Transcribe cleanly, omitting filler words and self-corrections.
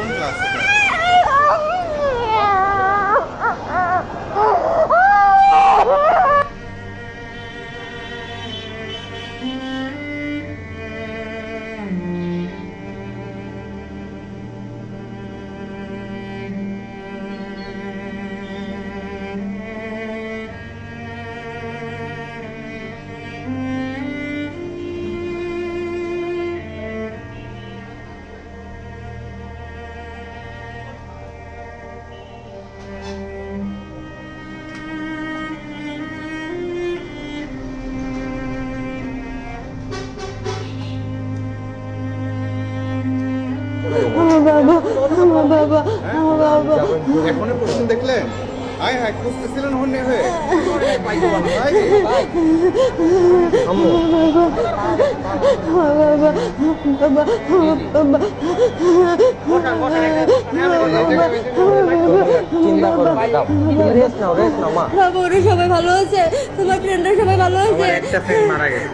কোন ক্লাস এটা? এখনই প্রশ্ন দেখলেন? হাই হাই খুঁজতেছিলেন হন্যে হয়ে ওরা সবাই ভালো আছে, তোমার ফ্রেন্ডরা সবাই ভালো আছে। একটা ফ্রেন্ড মারা গেছে।